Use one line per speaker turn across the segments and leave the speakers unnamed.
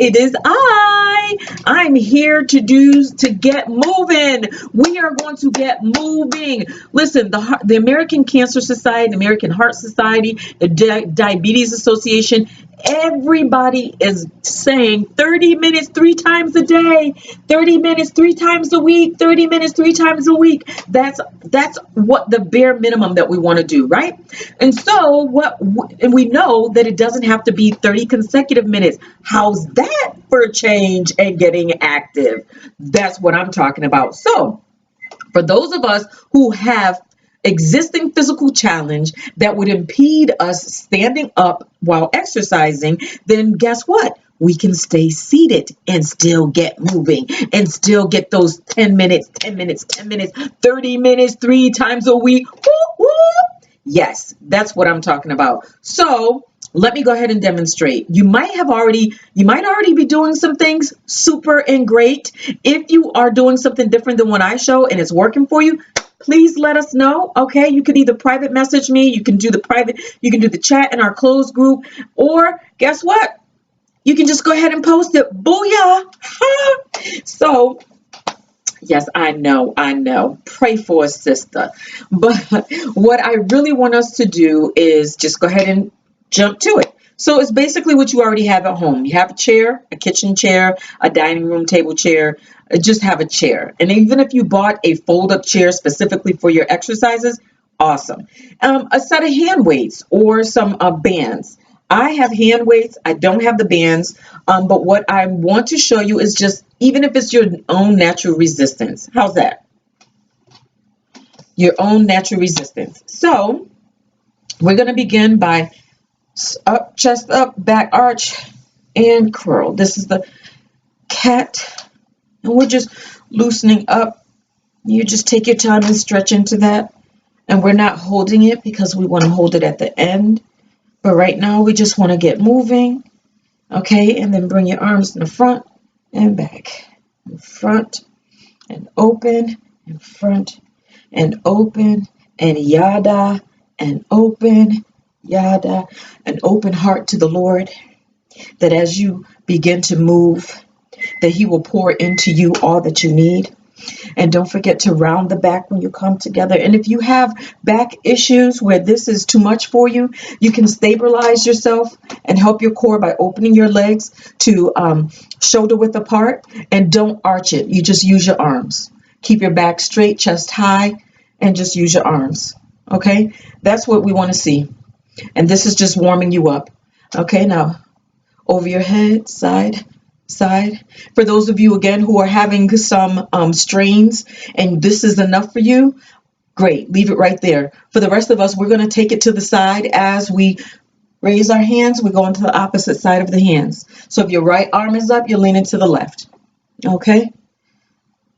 it is I'm here to get moving. We are going to get moving. Listen, the American Cancer Society, the American Heart Society, the Diabetes Association, everybody is saying 30 minutes 3 times a day, 30 minutes 3 times a week, 30 minutes 3 times a week. That's what the bare minimum that we want to do, right? And so and we know that it doesn't have to be 30 consecutive minutes. How's that for a change and getting active? That's what I'm talking about. So for those of us who have existing physical challenge that would impede us standing up while exercising, then guess what? We can stay seated and still get moving and still get those 10 minutes, 10 minutes, 10 minutes, 30 minutes, 3 times a week. Woo, woo. Yes, that's what I'm talking about. So let me go ahead and demonstrate. You might already be doing some things super and great. If you are doing something different than what I show and it's working for you, please let us know. Okay, you can either private message me, you can do the chat in our closed group, or guess what? You can just go ahead and post it. Booyah! So yes, I know. Pray for a sister. But what I really want us to do is just go ahead and jump to it. So it's basically what you already have at home. You have a chair, a kitchen chair, a dining room table chair. Just have a chair. And even if you bought a fold-up chair specifically for your exercises, awesome. A set of hand weights or some bands. I have hand weights. I don't have the bands. But what I want to show you is just, even if it's your own natural resistance. How's that? Your own natural resistance. So we're going to begin by up, chest up, back arch, and curl. This is the cat. And we're just loosening up. You just take your time and stretch into that. And we're not holding it because we want to hold it at the end. But right now, we just want to get moving. Okay, and then bring your arms in the front and back. In front and open, in front and open, and yada, and open, yada. An open heart to the Lord, that as you begin to move, that He will pour into you all that you need. And don't forget to round the back when you come together. And if you have back issues where this is too much for you, you can stabilize yourself and help your core by opening your legs to shoulder width apart, and don't arch it. You just use your arms. Keep your back straight, chest high, and just use your arms. Okay, that's what we want to see. And this is just warming you up. Okay, now over your head, side. For those of you again who are having some strains and this is enough for you, great, leave it right there. For the rest of us, we're going to take it to the side. As we raise our hands, we're going to the opposite side of the hands. So if your right arm is up, you're leaning to the left. Okay,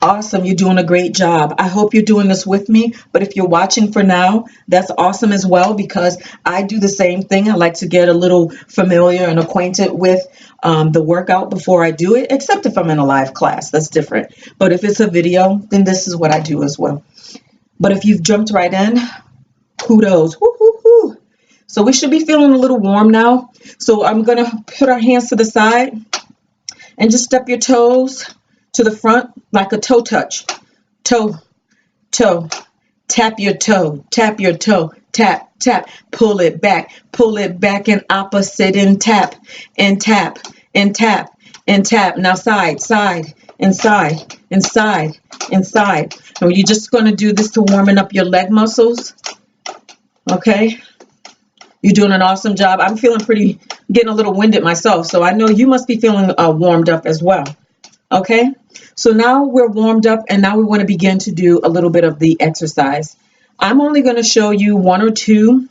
awesome. You're doing a great job. I hope you're doing this with me. But if you're watching for now, that's awesome as well, because I do the same thing. I like to get a little familiar and acquainted with the workout before I do it, except if I'm in a live class. That's different. But if it's a video, then this is what I do as well. But if you've jumped right in, kudos. Woo, woo, woo. So we should be feeling a little warm now. So I'm going to put our hands to the side and just step your toes to the front like a toe touch. Toe, tap your toe, tap, pull it back and opposite, and tap, and tap, and tap, and tap. Now side, and side. And you're just going to do this to warming up your leg muscles. Okay, you're doing an awesome job. I'm getting a little winded myself, so I know you must be feeling warmed up as well. Okay, so now we're warmed up, and now we want to begin to do a little bit of the exercise. I'm only going to show you 1 or 2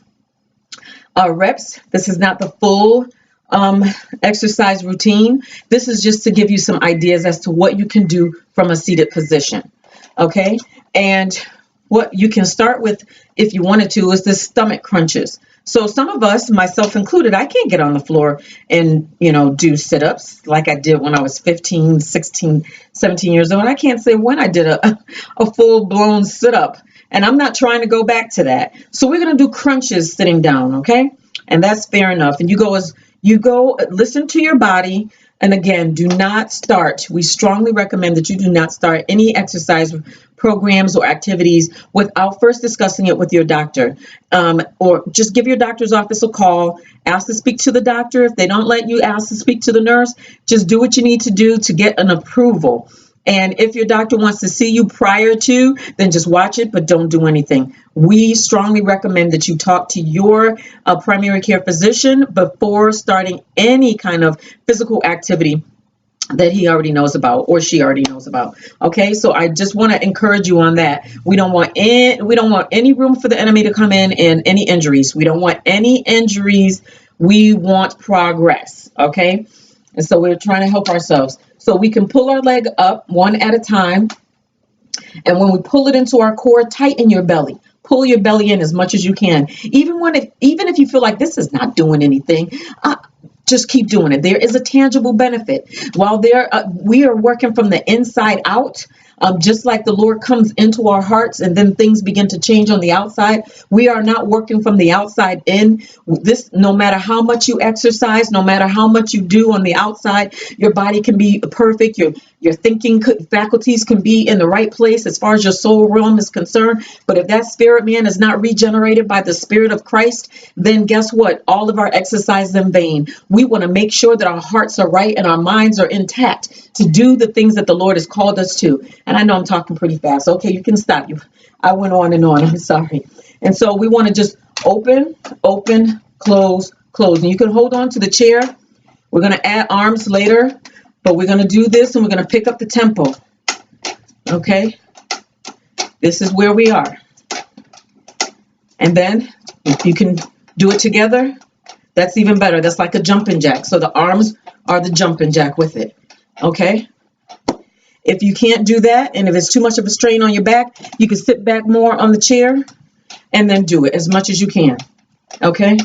reps. This is not the full exercise routine. This is just to give you some ideas as to what you can do from a seated position. Okay, and what you can start with, if you wanted to, is the stomach crunches. So some of us, myself included, I can't get on the floor and, do sit-ups like I did when I was 15, 16, 17 years old. I can't say when I did a full-blown sit-up, and I'm not trying to go back to that. So we're going to do crunches sitting down, okay? And that's fair enough. And you go, listen to your body And again, do not start. We strongly recommend that you do not start any exercise programs or activities without first discussing it with your doctor. Or just give your doctor's office a call, ask to speak to the doctor. If they don't let you, ask to speak to the nurse. Just do what you need to do to get an approval. And if your doctor wants to see you prior to, then just watch it, but don't do anything. We strongly recommend that you talk to your primary care physician before starting any kind of physical activity that he already knows about or she already knows about. Okay, so I just want to encourage you on that. We don't want any room for the enemy to come in and any injuries. We don't want any injuries. We want progress. Okay, and so we're trying to help ourselves. So we can pull our leg up one at a time. And when we pull it into our core, tighten your belly. Pull your belly in as much as you can. Even if you feel like this is not doing anything, just keep doing it. There is a tangible benefit. While we are working from the inside out, just like the Lord comes into our hearts and then things begin to change on the outside. We are not working from the outside in. No matter how much you exercise, no matter how much you do on the outside, your body can be perfect. Your thinking faculties can be in the right place as far as your soul realm is concerned. But if that spirit man is not regenerated by the Spirit of Christ, then guess what? All of our exercise is in vain. We want to make sure that our hearts are right and our minds are intact to do the things that the Lord has called us to. And I know I'm talking pretty fast. Okay, you can stop. I went on and on. I'm sorry. And so we want to just open, close, close. And you can hold on to the chair. We're going to add arms later, but we're going to do this and we're going to pick up the tempo. Okay, this is where we are. And then if you can do it together, that's even better. That's like a jumping jack. So the arms are the jumping jack with it. Okay. If you can't do that, and if it's too much of a strain on your back, you can sit back more on the chair and then do it as much as you can. Okay.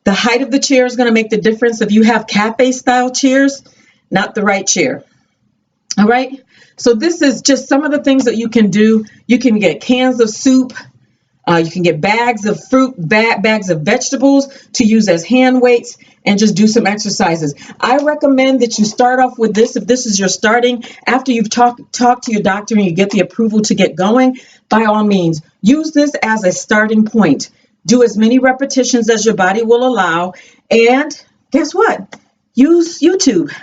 The height of the chair is going to make the difference. If you have cafe style chairs, not the right chair. All right. So this is just some of the things that you can do. You can get cans of soup. You can get bags of fruit, bags of vegetables to use as hand weights and just do some exercises. I recommend that you start off with this. If this is your starting, after you've talked to your doctor and you get the approval to get going, by all means, use this as a starting point. Do as many repetitions as your body will allow. And guess what? Use YouTube.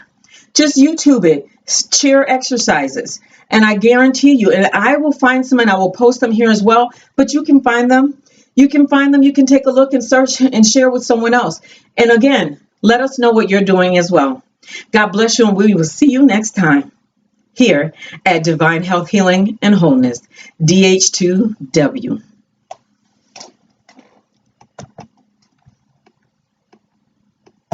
Just YouTube it. Chair exercises. And I guarantee you, and I will find some and I will post them here as well, but you can find them. You can find them. You can take a look and search and share with someone else. And again, let us know what you're doing as well. God bless you, and we will see you next time here at Divine Health, Healing, and Wholeness, DH2W.